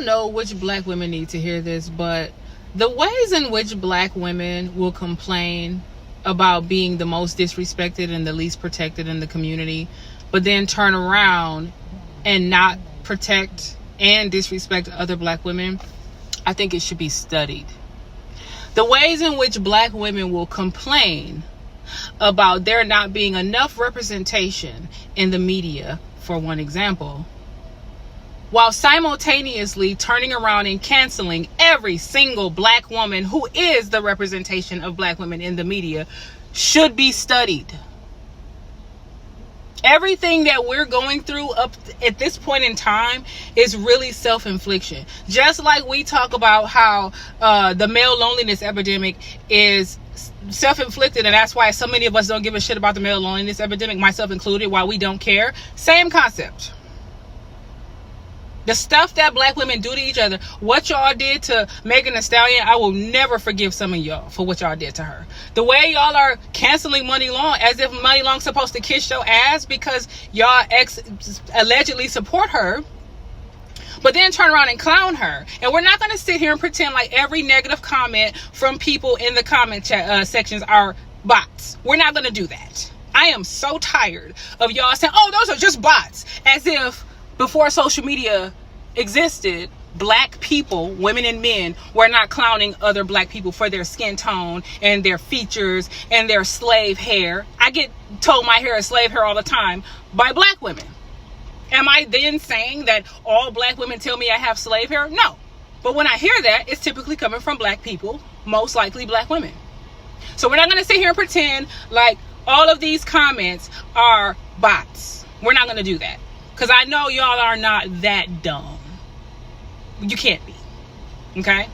don't know which black women need to hear this, but the ways in which black women will complain about being the most disrespected and the least protected in the community, but then turn around and not protect and disrespect other black women, I think it should be studied. The ways in which black women will complain about there not being enough representation in the media, for one example, while simultaneously turning around and canceling every single black woman who is the representation of black women in the media, should be studied. Everything that we're going through up at this point in time is really self-infliction. Just like we talk about how the male loneliness epidemic is self-inflicted, and that's why so many of us don't give a shit about the male loneliness epidemic, myself included, why we don't care. Same concept. The stuff that black women do to each other, what y'all did to Megan Thee Stallion, I will never forgive some of y'all for what y'all did to her. The way y'all are canceling Money Long as if Money Long's supposed to kiss your ass because y'all allegedly support her, but then turn around and clown her. And we're not going to sit here and pretend like every negative comment from people in the comment sections are bots. We're not going to do that. I am so tired of y'all saying, oh, those are just bots, as if before social media existed, black people, women and men, were not clowning other black people for their skin tone and their features and their slave hair. I get told my hair is slave hair all the time by black women. Am I then saying that all black women tell me I have slave hair? No. But when I hear that, it's typically coming from black people, most likely black women. So we're not going to sit here and pretend like all of these comments are bots. We're not going to do that. Because I know y'all are not that dumb. You can't be. Okay?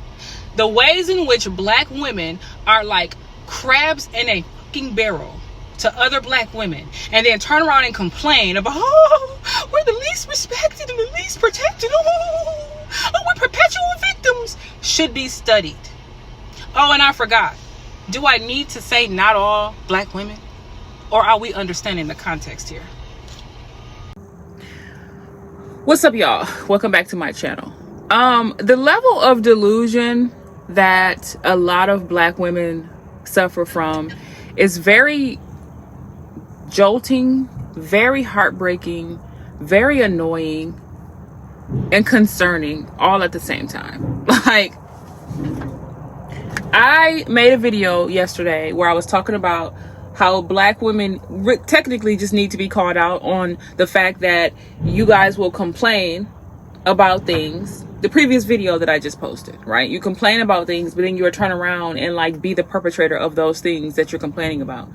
The ways in which black women are like crabs in a fucking barrel to other black women, and then turn around and complain about, oh, we're the least respected and the least protected. Oh, we're perpetual victims, should be studied. Oh, and I forgot. Do I need to say not all black women? Or are we understanding the context here? What's up, y'all? Welcome back to my channel. The level of delusion that a lot of black women suffer from is very jolting, very heartbreaking, very annoying, and concerning all at the same time. Like, I made a video yesterday where I was talking about how black women technically just need to be called out on the fact that you guys will complain about things. The previous video that I just posted, right? You complain about things, but then you turn around and like be the perpetrator of those things that you're complaining about.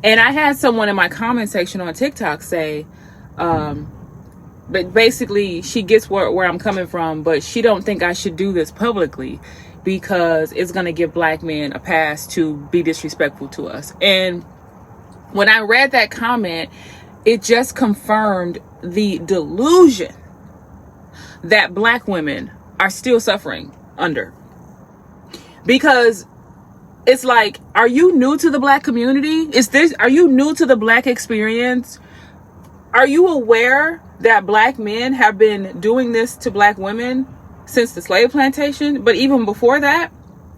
And I had someone in my comment section on TikTok say, but basically she gets where I'm coming from, but she don't think I should do this publicly because it's going to give black men a pass to be disrespectful to us. And when I read that comment, it just confirmed the delusion that black women are still suffering under. Because it's like, are you new to the black community? Are you new to the black experience? Are you aware that black men have been doing this to black women since the slave plantation? But even before that,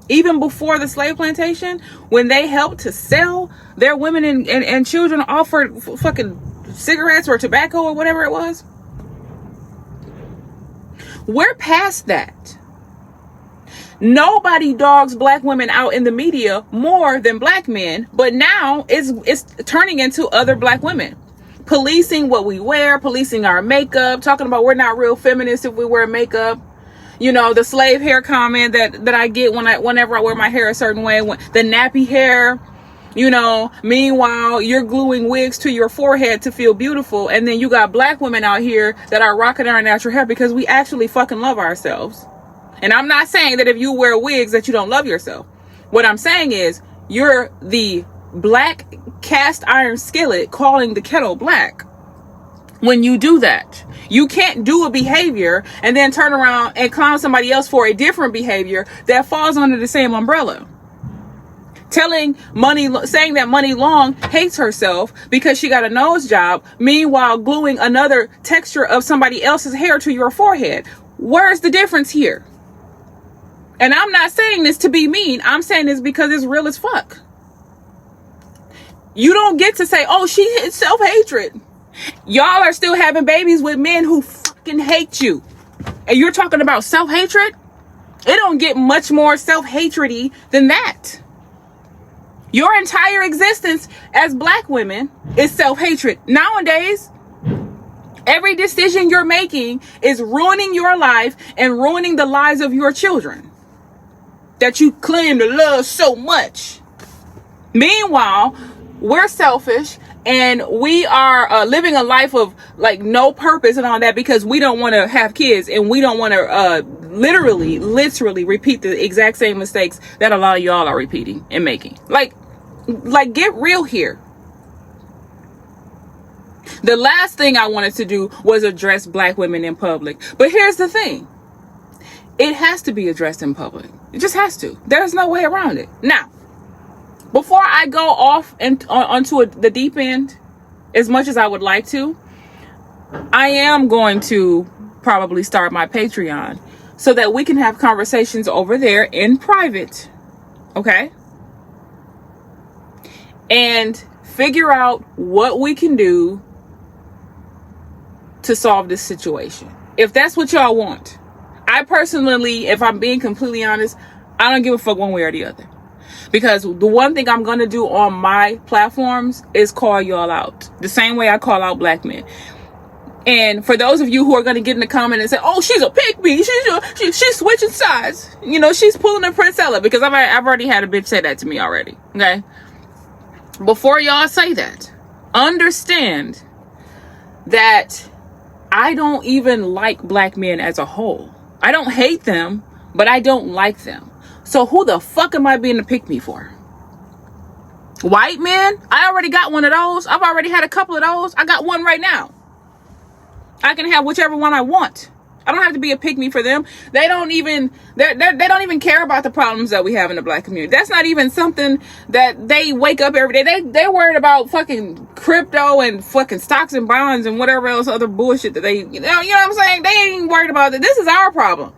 even before the slave plantation, when they helped to sell their women and children off for fucking cigarettes or tobacco or whatever it was. We're past that. Nobody dogs black women out in the media more than black men, but now it's turning into other black women. Policing what we wear, policing our makeup, talking about we're not real feminists if we wear makeup. You know, the slave hair comment that I get whenever I wear my hair a certain way, the nappy hair, you know, meanwhile, you're gluing wigs to your forehead to feel beautiful. And then you got black women out here that are rocking our natural hair because we actually fucking love ourselves. And I'm not saying that if you wear wigs that you don't love yourself. What I'm saying is you're the black cast iron skillet calling the kettle black. When you do that, you can't do a behavior and then turn around and clown somebody else for a different behavior that falls under the same umbrella. saying that Money Long hates herself because she got a nose job, meanwhile gluing another texture of somebody else's hair to your forehead. Where's the difference here? And I'm not saying this to be mean. I'm saying this because it's real as fuck. You don't get to say, oh, she hit self-hatred. Y'all are still having babies with men who fucking hate you. And you're talking about self-hatred? It don't get much more self-hatred-y than that. Your entire existence as black women is self-hatred. Nowadays, every decision you're making is ruining your life and ruining the lives of your children that you claim to love so much. Meanwhile, we're selfish and we are living a life of like no purpose and all that because we don't want to have kids and we don't want to literally repeat the exact same mistakes that a lot of y'all are repeating and making. Like get real here. The last thing I wanted to do was address black women in public. But here's the thing. It has to be addressed in public. It just has to. There's no way around it. Now, before I go off and onto the deep end, as much as I would like to, I am going to probably start my Patreon so that we can have conversations over there in private. Okay? And figure out what we can do to solve this situation. If that's what y'all want. I personally, if I'm being completely honest, I don't give a fuck one way or the other. Because the one thing I'm going to do on my platforms is call y'all out. The same way I call out black men. And for those of you who are going to get in the comment and say, oh, she's a pick me. She's switching sides. You know, she's pulling a Princella. Because I've already had a bitch say that to me already. Okay? Before y'all say that, understand that I don't even like black men as a whole. I don't hate them, but I don't like them. So who the fuck am I being a pick me for? White men? I already got one of those. I've already had a couple of those. I got one right now. I can have whichever one I want. I don't have to be a pick me for them. They don't even care about the problems that we have in the black community. That's not even something that they wake up every day. They're worried about fucking crypto and fucking stocks and bonds and whatever else other bullshit that they, you know what I'm saying? They ain't even worried about that. This is our problem.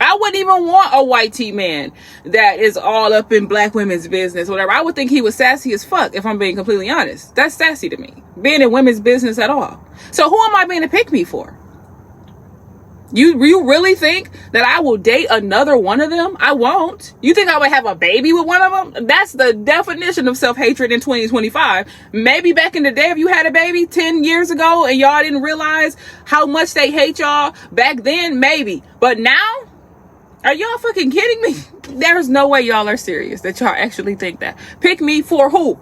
I wouldn't even want a white tea man that is all up in black women's business, whatever. I would think he was sassy as fuck, if I'm being completely honest. That's sassy to me. Being in women's business at all. So who am I being a pick me for? You really think that I will date another one of them? I won't. You think I would have a baby with one of them? That's the definition of self-hatred in 2025. Maybe back in the day, if you had a baby 10 years ago and y'all didn't realize how much they hate y'all back then, maybe. But now, are y'all fucking kidding me? There's no way y'all are serious that y'all actually think that. Pick me for who?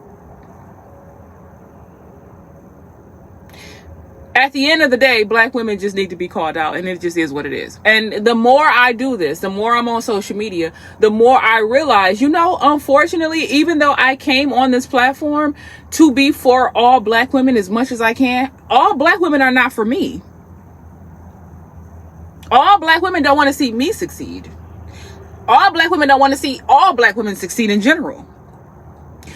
At the end of the day, black women just need to be called out, and it just is what it is. And the more I do this, the more I'm on social media, the more I realize, unfortunately, even though I came on this platform to be for all black women as much as I can, all black women are not for me. All black women don't want to see me succeed. All black women don't want to see all black women succeed in general.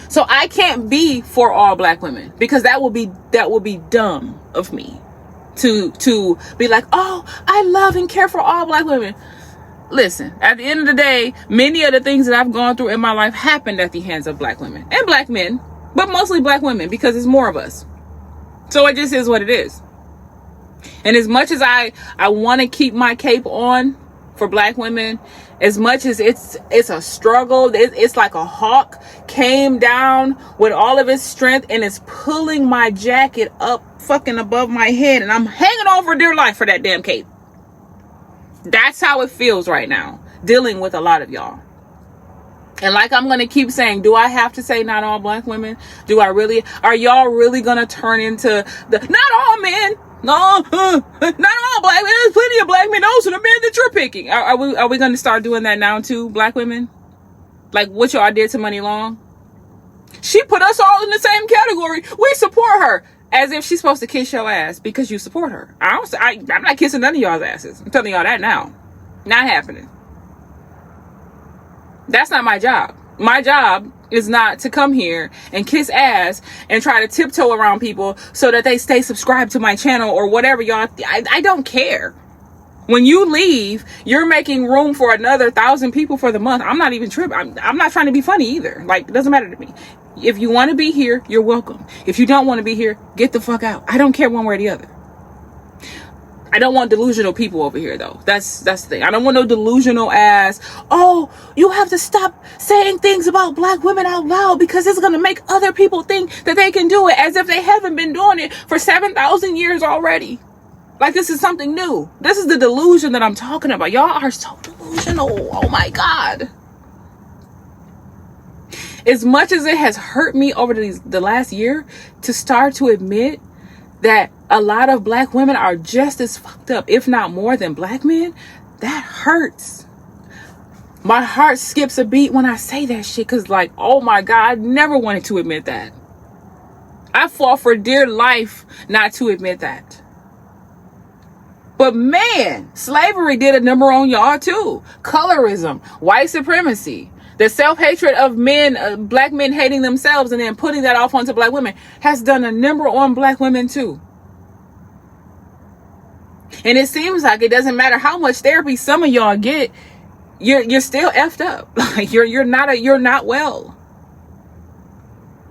So I can't be for all black women because that would be dumb of me to be like, oh, I love and care for all black women. Listen, at the end of the day, many of the things that I've gone through in my life happened at the hands of black women and black men, but mostly black women because it's more of us. So it just is what it is. And as much as I want to keep my cape on for black women, as much as it's a struggle, it's like a hawk came down with all of its strength and it's pulling my jacket up fucking above my head and I'm hanging on for dear life for that damn cape. That's how it feels right now, dealing with a lot of y'all. And like I'm going to keep saying, do I have to say not all black women? Are y'all really going to turn into not all men? No, not all black men. There's plenty of black men. Those are the men that you're picking. Are we going to start doing that now too, black women? Like what y'all did to Money Long? She put us all in the same category. We support her. As if she's supposed to kiss your ass because you support her. I'm not kissing none of y'all's asses. I'm telling y'all that now. Not happening. That's not my job. My job is not to come here and kiss ass and try to tiptoe around people so that they stay subscribed to my channel or whatever, y'all. I don't care. When you leave, you're making room for another 1,000 people for the month. I'm not even tripping. I'm not trying to be funny either. Like, it doesn't matter to me. If you want to be here, you're welcome. If you don't want to be here, get the fuck out. I don't care one way or the other. I don't want delusional people over here, though. That's the thing. I don't want no delusional ass, oh, you have to stop saying things about black women out loud because it's going to make other people think that they can do it, as if they haven't been doing it for 7,000 years already. Like, this is something new. This is the delusion that I'm talking about. Y'all are so delusional. Oh my God. As much as it has hurt me over the last year to start to admit that a lot of black women are just as fucked up, if not more, than black men, that hurts. My heart skips a beat when I say that shit, because, like, oh my God, I never wanted to admit that. I fought for dear life not to admit that. But man, slavery did a number on y'all too. Colorism, white supremacy, the self-hatred of men, black men hating themselves and then putting that off onto black women has done a number on black women too. And it seems like it doesn't matter how much therapy some of y'all get, you're still effed up. Like you're not well.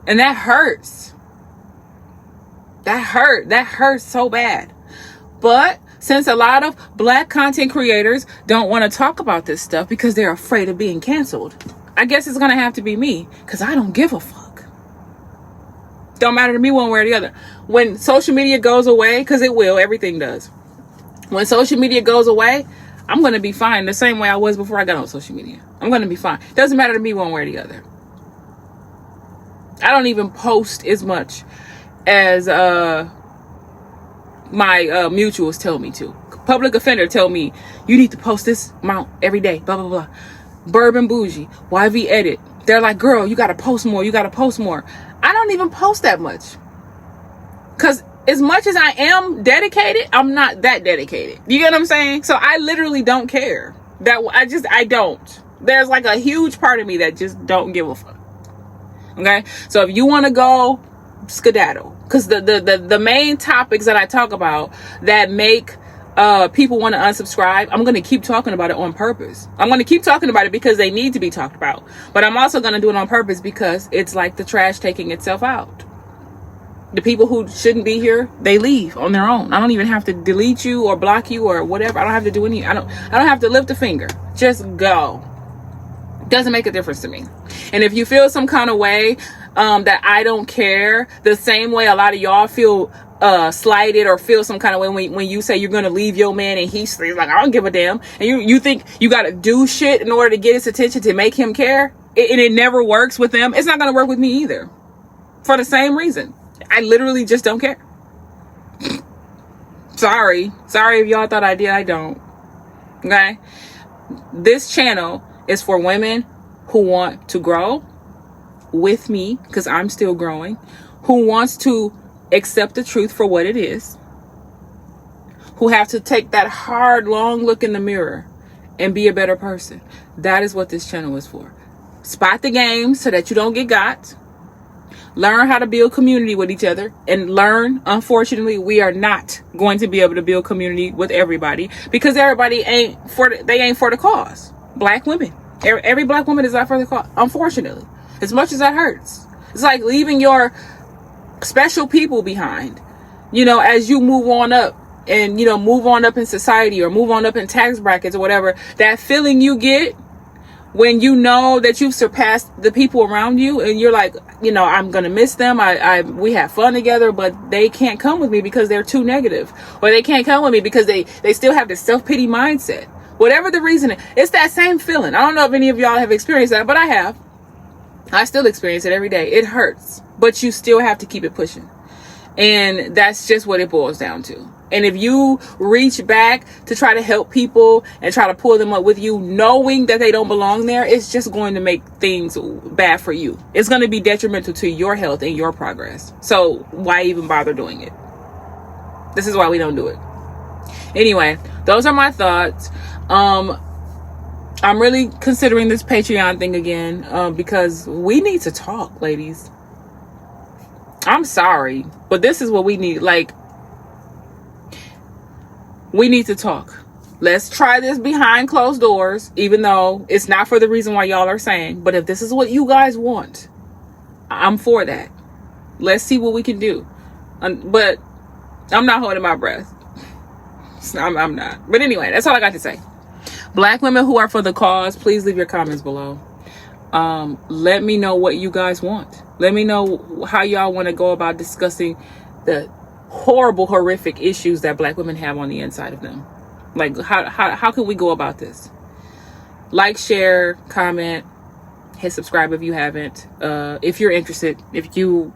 And that hurts. That hurts so bad. But since a lot of black content creators don't want to talk about this stuff because they're afraid of being canceled, I guess it's going to have to be me, because I don't give a fuck. Don't matter to me one way or the other. When social media goes away, because it will, everything does. When social media goes away, I'm going to be fine the same way I was before I got on social media. I'm going to be fine. Doesn't matter to me one way or the other. I don't even post as much as my mutuals tell me to. Public offender tell me, you need to post this amount every day, blah, blah, blah. Bourbon Bougie, YV Edit. They're like, girl, you got to post more. You got to post more. I don't even post that much. Because as much as I am dedicated, I'm not that dedicated. You get what I'm saying? So I literally don't care. I don't. There's like a huge part of me that just don't give a fuck. Okay? So if you want to go, skedaddle. Because the main topics that I talk about that make people want to unsubscribe, I'm going to keep talking about it on purpose. I'm going to keep talking about it because they need to be talked about. But I'm also going to do it on purpose because it's like the trash taking itself out. The people who shouldn't be here, they leave on their own. I don't even have to delete you or block you or whatever. I don't have to do any. I don't have to lift a finger. Just go. Doesn't make a difference to me. And if you feel some kind of way that I don't care, the same way a lot of y'all feel slighted or feel some kind of way when you say you're gonna leave your man and he's like, I don't give a damn, and you think you gotta do shit in order to get his attention to make him care, and it never works with them, it's not gonna work with me either, for the same reason. I literally just don't care. Sorry if y'all thought I did. I don't. Okay, this channel is for women who want to grow with me, because I'm still growing, who wants to accept the truth for what it is, who have to take that hard, long look in the mirror and be a better person. That is what this channel is for. Spot the game so that you don't get got. Learn how to build community with each other, and learn, unfortunately, we are not going to be able to build community with everybody because everybody ain't for the cause. Black women, every black woman is not for the cause, unfortunately. As much as that hurts, it's like leaving your special people behind, as you move on up and, move on up in society or move on up in tax brackets or whatever. That feeling you get when you know that you've surpassed the people around you and you're like, I'm going to miss them. We have fun together, but they can't come with me because they're too negative, or they can't come with me because they still have this self-pity mindset. Whatever the reason, it's that same feeling. I don't know if any of y'all have experienced that, but I have. I still experience it every day. It hurts, but you still have to keep it pushing. And that's just what it boils down to. And if you reach back to try to help people and try to pull them up with you, knowing that they don't belong there, it's just going to make things bad for you. It's going to be detrimental to your health and your progress. So why even bother doing it? This is why we don't do it. Anyway, those are my thoughts. I'm really considering this Patreon thing again, because we need to talk, ladies. I'm sorry, but this is what we need. Like, we need to talk. Let's try this behind closed doors, even though it's not for the reason why y'all are saying. But if this is what you guys want, I'm for that. Let's see what we can do. But I'm not holding my breath. I'm not. But anyway, that's all I got to say. Black women who are for the cause, please leave your comments below. Let me know what you guys want. Let me know how y'all want to go about discussing the horrible, horrific issues that Black women have on the inside of them. Like, how can we go about this? Like, share, comment, hit subscribe if you haven't. If you're interested. If you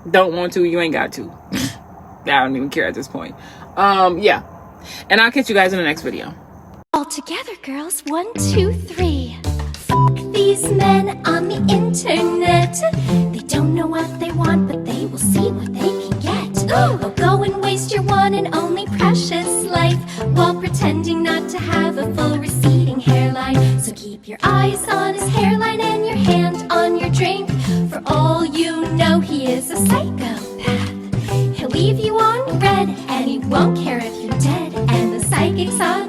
don't want to, you ain't got to. I don't even care at this point. Yeah. And I'll catch you guys in the next video. All together, girls. 1, 2, 3. Fuck these men on the internet. They don't know what they want, but they will see what they can get. Oh, go and waste your one and only precious life while pretending not to have a full receding hairline. So keep your eyes on his hairline and your hand on your drink. For all you know, he is a psychopath. He'll leave you on red, and he won't care if you're dead. And the psychics on